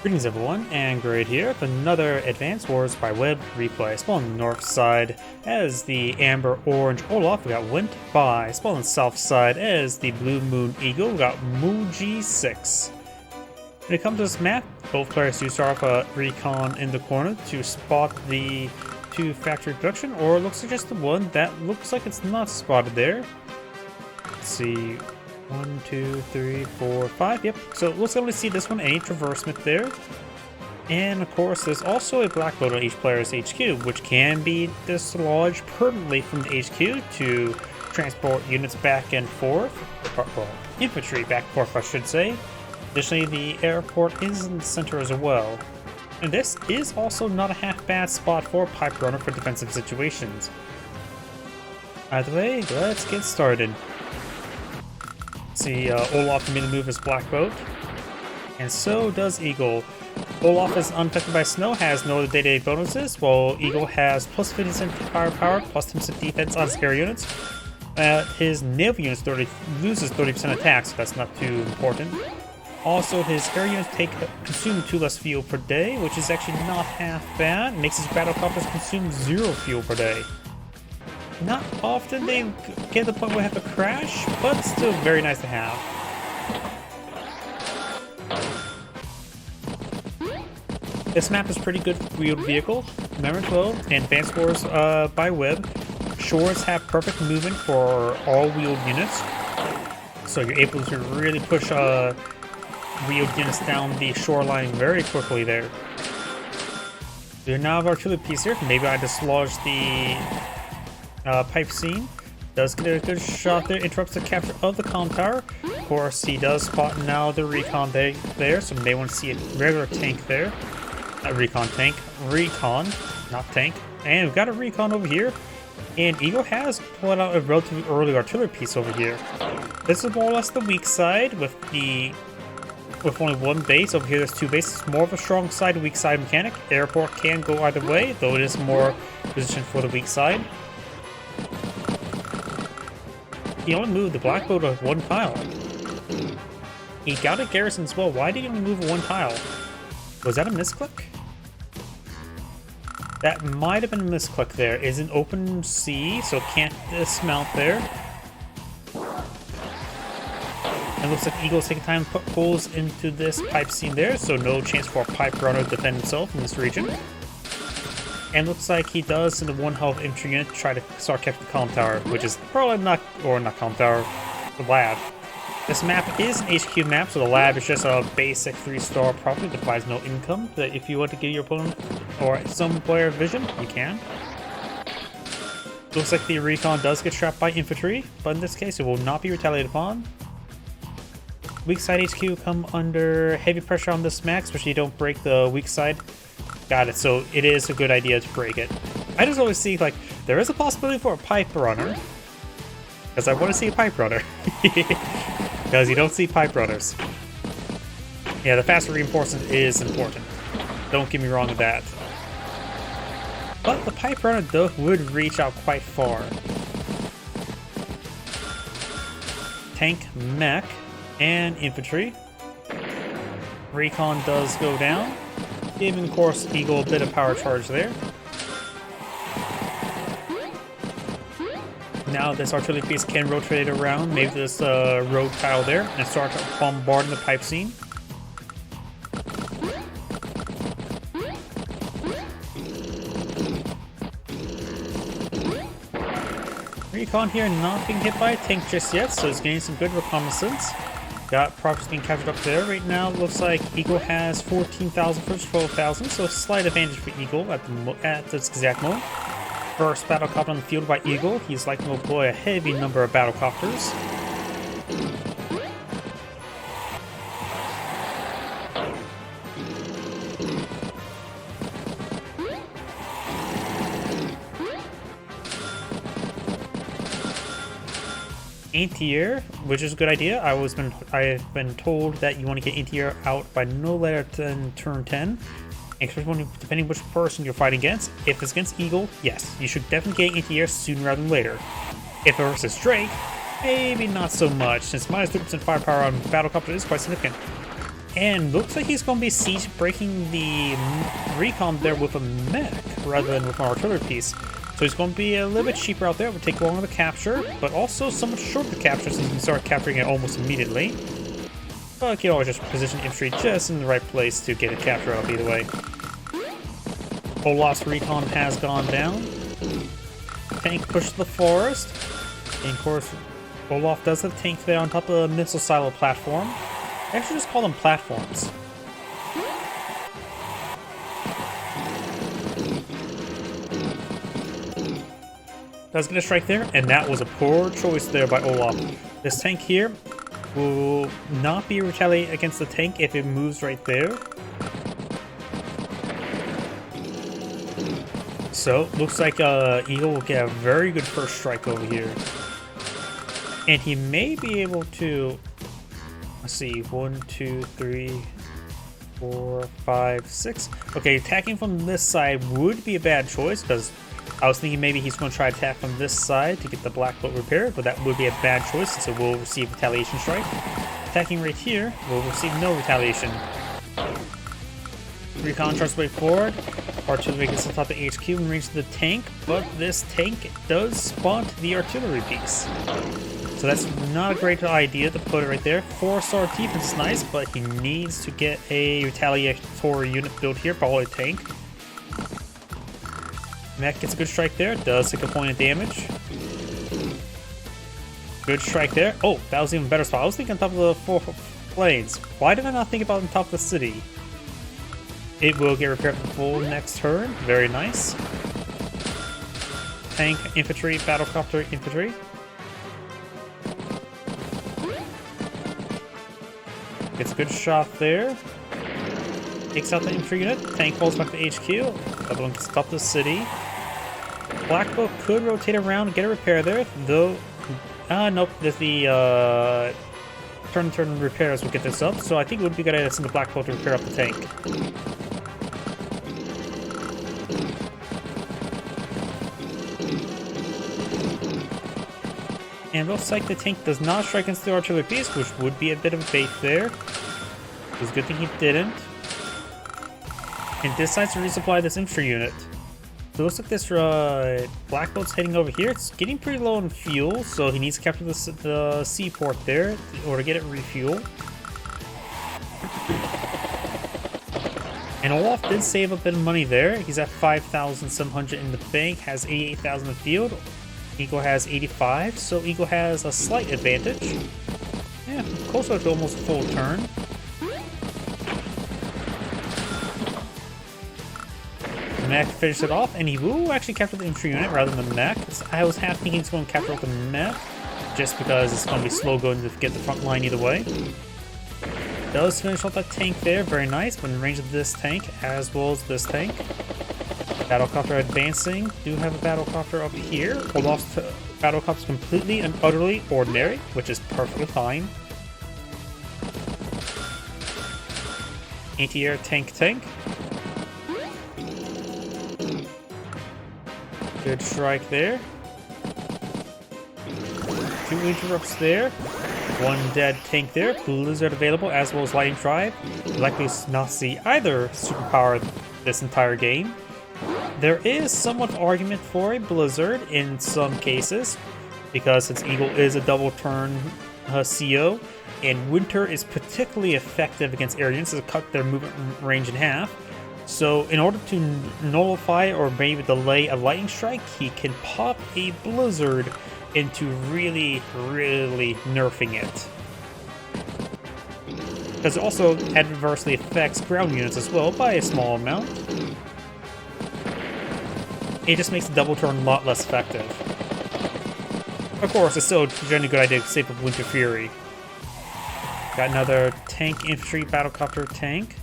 Greetings everyone, and Great here with another Advanced Wars by Web replay. Spawn on the north side as the Amber Orange Olaf, we got Went by. Spawn on the south side as the Blue Moon Eagle, we got mooji6. When it comes to this map, both players do start off a recon in the corner to spot the two factory production, or it looks like just the one that looks like it's not spotted there. Let's see. 1, 2, 3, 4, 5. Yep. So it looks like we see this one, any traversement there. And of course, there's also a black boat on each player's HQ, which can be dislodged permanently from the HQ to transport units back and forth. Well, infantry back and forth, I should say. Additionally, the airport is in the center as well. And this is also not a half bad spot for a pipe runner for defensive situations. Either way, let's get started. See, Olaf made a move his black boat, and so does Eagle. Olaf is unaffected by snow, has no other day-to-day bonuses, while Eagle has plus 50% firepower, plus 10% defense on his air units. His naval units loses 30% attack, so that's not too important. Also, his air units consume 2 less fuel per day, which is actually not half bad. It makes his battlecopters consume 0 fuel per day. Not often they get to the point where they have to crash, but still very nice to have. This map is pretty good for wheeled vehicle. Remember as well, in Advanced Wars by Web, shores have perfect movement for all wheeled units. So you're able to really push wheeled units down the shoreline very quickly there. We now have our artillery piece here. Maybe I dislodge the pipe scene. Does get a good shot there, interrupts the capture of the comm tower. Of course, he does spot now the recon there, so you may want to see a regular tank there. Recon, not tank. And we've got a recon over here. And Eagle has pulled out a relatively early artillery piece over here. This is more or less the weak side with only one base. Over here there's 2 bases. More of a strong side, weak side mechanic. Airport can go either way, though it is more positioned for the weak side. He only moved the black boat of 1 tile. He got a garrison as well. Why did he only move 1 tile? Was that a misclick? That might have been a misclick there. Is an open sea, so can't dismount there. It looks like Eagle's taking time to put holes into this pipe scene there, so no chance for a pipe runner to defend himself in this region. And looks like he does in the 1 health infantry unit try to start capturing the comm tower, which is probably not comm tower, the lab. This map is an HQ map, so the lab is just a basic 3-star property that provides no income. That if you want to give your opponent or some player vision, you can. Looks like the recon does get trapped by infantry, but in this case it will not be retaliated upon. Weak side HQ come under heavy pressure on this map, especially you don't break the weak side. Got it, so it is a good idea to break it. I just always see, like, there is a possibility for a pipe runner. Because I want to see a pipe runner. Because you don't see pipe runners. Yeah, the faster reinforcement is important. Don't get me wrong with that. But the pipe runner, though, would reach out quite far. Tank, mech, and infantry. Recon does go down. Giving, of course, Eagle a bit of power charge there. Now this artillery piece can rotate around, maybe this road tile there, and start bombarding the pipe scene. Recon here not being hit by a tank just yet, so it's getting some good reconnaissance. Got props being captured up there. Right now, it looks like Eagle has 14,000 versus 12,000, so a slight advantage for Eagle at this exact moment. First battlecopter on the field by Eagle. He's likely to deploy a heavy number of battlecopters. Anti-air, which is a good idea. I've been told that you want to get anti-air out by no later than turn 10. Especially depending which person you're fighting against. If it's against Eagle, yes, you should definitely get anti-air sooner rather than later. If it versus Drake, maybe not so much, since minus 30% firepower on battlecopter is quite significant. And looks like he's going to be siege breaking the recon there with a mech rather than with an artillery piece. So he's going to be a little bit cheaper out there. It will take longer to capture, but also somewhat shorter to capture since you can start capturing it almost immediately. But you can always just position infantry just in the right place to get a capture up either way. Olaf's recon has gone down. Tank pushed the forest. And of course, Olaf does have a tank there on top of the missile silo platform. I actually just call them platforms. Does get a strike there, and that was a poor choice there by Olaf. This tank here will not be retaliate against the tank if it moves right there. So, looks like Eagle will get a very good first strike over here. And he may be able to... Let's see, 1, 2, 3, 4, 5, 6. Okay, attacking from this side would be a bad choice, because I was thinking maybe he's going to try to attack from this side to get the black boat repaired, but that would be a bad choice since it will receive retaliation strike. Attacking right here will receive no retaliation. Recon tries way forward. Artillery gets on top of HQ and range to the tank, but this tank does spawn the artillery piece. So that's not a great idea to put it right there. 4-star defense is nice, but he needs to get a retaliatory unit built here, probably a tank. Mech gets a good strike there, does take a point of damage. Good strike there. Oh, that was even better spot. I was thinking on top of the 4 planes. Why did I not think about on top of the city? It will get repaired the full next turn. Very nice. Tank, infantry, battlecopter, infantry. Gets a good shot there. Takes out the infantry unit. Tank falls back to HQ. Other one gets top the city. Black boat could rotate around and get a repair there, though. Nope. There's the turn repairs will get this up. So I think it would be good to send the black boat to repair up the tank. And looks like the tank does not strike against the artillery piece, which would be a bit of a bait there. It was a good thing he didn't. And decides to resupply this infantry unit. So it looks like this black boat's heading over here. It's getting pretty low on fuel, so he needs to capture the seaport there in order to get it refuel. And Olaf did save a bit of money there. He's at 5,700 in the bank, has 88,000 in the field. Eagle has 85, so Eagle has a slight advantage. Yeah, closer to almost full turn. The mech finished it off, and he will actually capture the infantry unit rather than the mech. I was half thinking he's going to capture the mech, just because it's going to be slow going to get the front line either way. Does finish off that tank there, very nice, but in range of this tank, as well as this tank. Battlecopter advancing. Do have a battlecopter up here. Olaf's battlecopter is completely and utterly ordinary, which is perfectly fine. Anti-air tank. Good strike there. 2 interrupts there. 1 dead tank there. Blizzard available as well as lightning drive. Likely not see either superpower this entire game. There is somewhat argument for a Blizzard in some cases, because since Eagle is a double turn CO, and Winter is particularly effective against air units to cut their movement range in half. So in order to nullify or maybe delay a lightning strike, he can pop a Blizzard into really nerfing it. Because it also adversely affects ground units as well by a small amount. It just makes the double turn a lot less effective. Of course, it's still a generally good idea to save up Winter Fury. Got another tank, infantry, battlecopter, tank.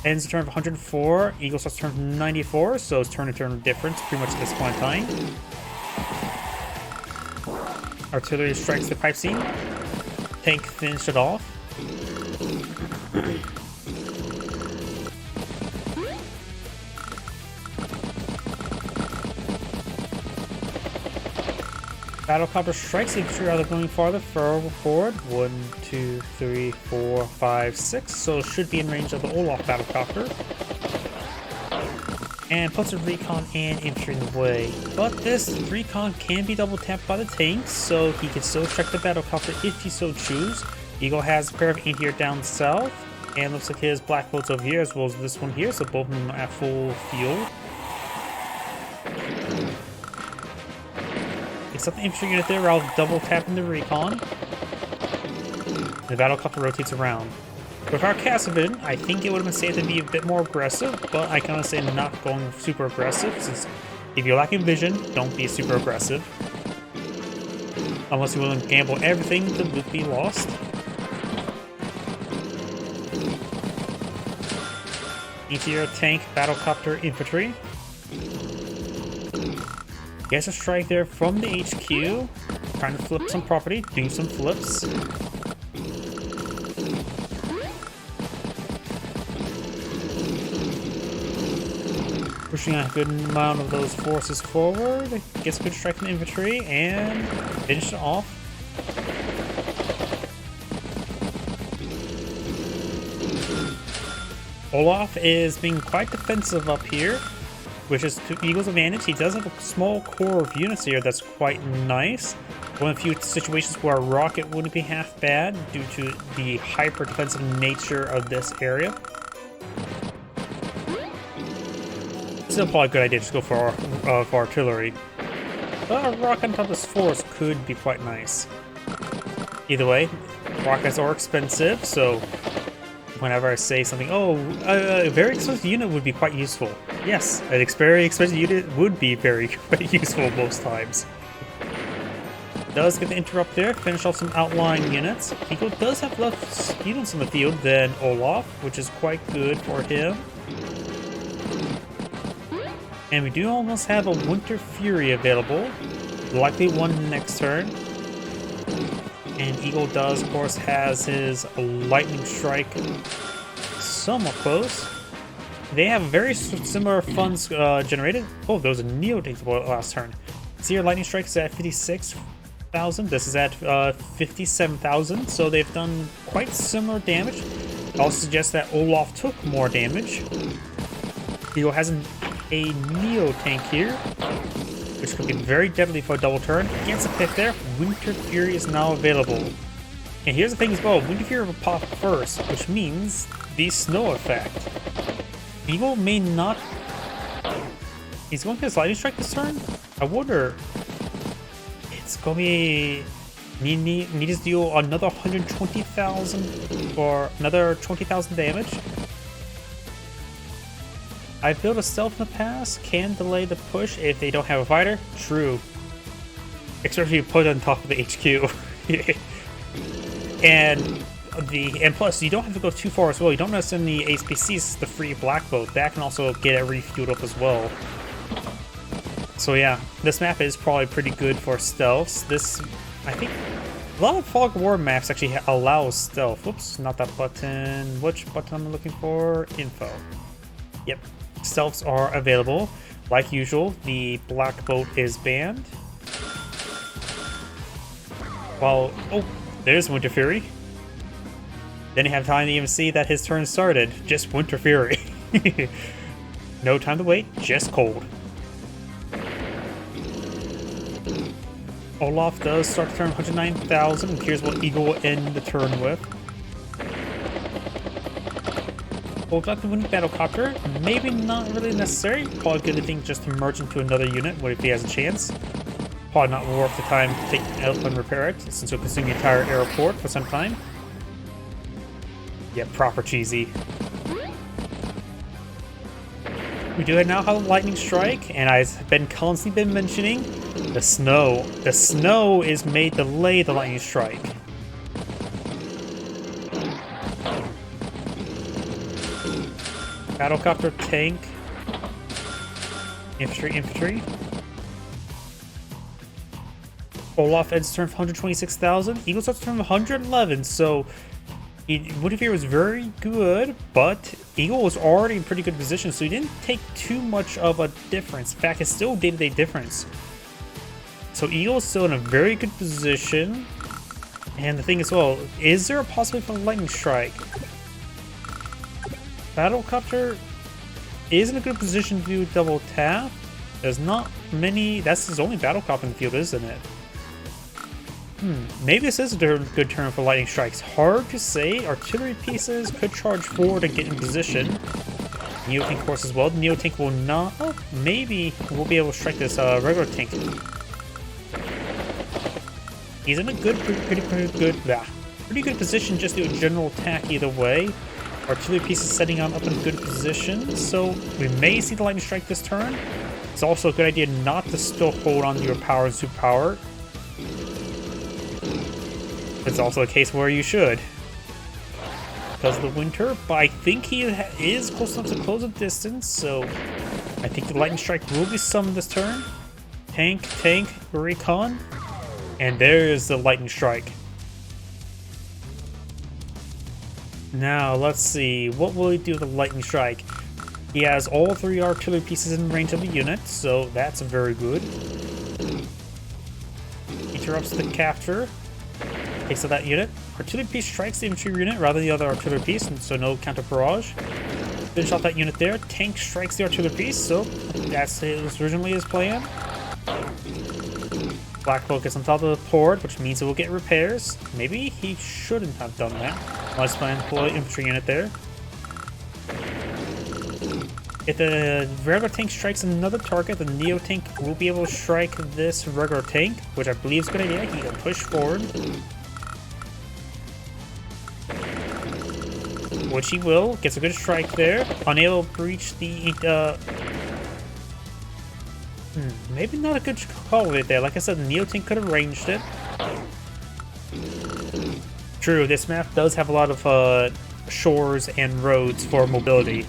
Ends the turn of 104. Eagle starts turn of 94, so it's turn-to-turn difference pretty much at this point in time. Artillery strikes the pipe seam. Tank finished it off. Battlecopter strikes infantry rather going farther forward. 1, 2, 3, 4, 5, 6. So it should be in range of the Olaf battlecopter. And puts a recon and infantry in the way. But this recon can be double tapped by the tanks, so he can still strike the battlecopter if he so choose. Eagle has a pair of anti-air down south, and looks like his black boats over here as well as this one here, so both of them at full field. Except the infantry unit there, I'll double tapping the recon. The battlecopter rotates around. With our cast vision, I think it would have been safe to be a bit more aggressive, but I kind of say not going super aggressive, since if you're lacking vision, don't be super aggressive. Unless you're willing to gamble everything to be lost. Anti-air tank, battlecopter, infantry. Gets a strike there from the HQ. Trying to flip some property, do some flips. Pushing a good amount of those forces forward. Gets a good strike from the infantry and finish it off. Olaf is being quite defensive up here, which is to Eagle's advantage. He does have a small core of units here that's quite nice. One of the few situations where a rocket wouldn't be half bad due to the hyper defensive nature of this area. Still probably a good idea to just go for artillery. But a rocket on top of this force could be quite nice. Either way, rockets are expensive, so whenever I say something, oh, a very expensive unit would be quite useful. Yes, an very expensive unit would be very useful most times. Does get the interrupt there, finish off some outlying units. Eagle does have less units in the field than Olaf, which is quite good for him. And we do almost have a Winter Fury available, likely one next turn. And Eagle does, of course, has his Lightning Strike somewhat close. They have very similar funds generated. Oh, there was a Neo tank last turn. See, your Lightning Strike is at 56,000. This is at 57,000. So they've done quite similar damage. It also suggests that Olaf took more damage. Eagle has a Neo tank here, which could be very deadly for a double turn. Gets a pick there. Winter Fury is now available. And here's the thing as well, Winter Fury will pop first, which means the snow effect. Eagle may not... He's going to get his Lightning Strike this turn? I wonder... It's going to be... Need to deal another 120,000 or another 20,000 damage. I've built a stealth in the past, can delay the push if they don't have a fighter. True. Especially if you put it on top of the HQ. And plus, you don't have to go too far as well. You don't necessarily need APCs, the free black boat. That can also get it refueled up as well. So yeah, this map is probably pretty good for stealths. This, I think, a lot of Fog War maps actually allow stealth. Whoops, not that button. Which button am I looking for? Info. Yep. Stealths are available. Like usual, the black boat is banned. Well, oh, there's Winter Fury. Didn't have time to even see that his turn started. Just Winter Fury. No time to wait, just cold. Olaf does start the turn 109,000, and here's what Eagle will end the turn with. Hold up the Wind Battlecopter, maybe not really necessary. Probably good to think just to merge into another unit if he has a chance. Probably not worth the time to take it out and repair it, since it'll consume the entire airport for some time. Yeah, proper cheesy. We do now have a Lightning Strike, and I've been constantly mentioning the snow. The snow is made to delay the Lightning Strike. Battlecopter, tank, infantry. Olaf ends turn 126,000. Eagle starts turn 111. So Winter Fury was very good, but Eagle was already in pretty good position, so he didn't take too much of a difference. In fact, it's still day-to-day difference. So Eagle is still in a very good position. And the thing as well, is there a possibility for a lightning strike? Battlecopter is in a good position to do double tap. There's not many. That's his only battlecopter in the field, isn't it? Maybe this is a good turn for lightning strikes. Hard to say. Artillery pieces could charge forward and get in position. Neo-tank course as well. Neo-tank will not. Oh, maybe we'll be able to strike this regular tank. He's in a pretty good position just to do a general attack either way. Artillery pieces setting him up in a good position, so we may see the lightning strike this turn. It's also a good idea not to still hold on to your power zoo power. It's also a case where you should. Because of the winter, but I think he is close enough to close the distance, so I think the lightning strike will be summoned this turn. Tank, recon. And there's the lightning strike. Now, let's see. What will he do with the lightning strike? He has all 3 artillery pieces in range of the unit, so that's very good. Interrupts the capture. Takes out that unit. Artillery piece strikes the infantry unit rather than the other artillery piece, so no counter barrage. Finish off that unit there. Tank strikes the artillery piece, so that's originally his plan. Black focus on top of the port, which means it will get repairs. Maybe he shouldn't have done that. Let's plan to deploy infantry unit there. If the regular tank strikes another target, the Neo tank will be able to strike this regular tank, which I believe is a good idea. He can push forward. Which he will. Gets a good strike there. Unable to breach the maybe not a good call right there. Like I said, the Neo tank could have ranged it. True, this map does have a lot of shores and roads for mobility.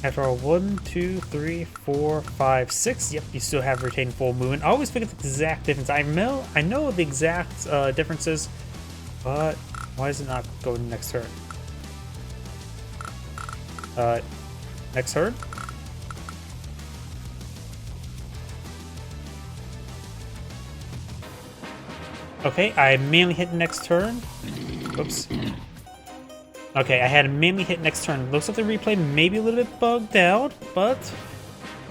After all, 1, 2, 3, 4, 5, 6. Yep, you still have retained full movement. I always forget the exact difference. I know the exact differences, but why is it not going next turn? Next turn? Okay, I mainly hit next turn. Oops. Okay, I had mainly hit next turn. Looks like the replay may be a little bit bugged out, but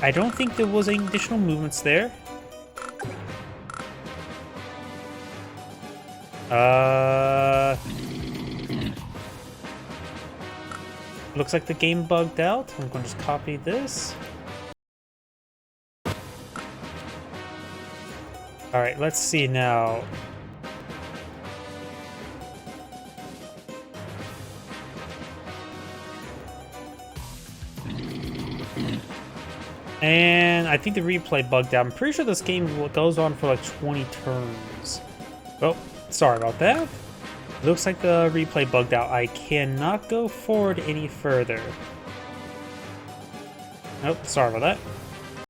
I don't think there was any additional movements there. Looks like the game bugged out. I'm going to just copy this. Alright, let's see now. And I think the replay bugged out. I'm pretty sure this game goes on for like 20 turns. Oh, sorry about that. Looks like the replay bugged out. I cannot go forward any further. Nope, sorry about that.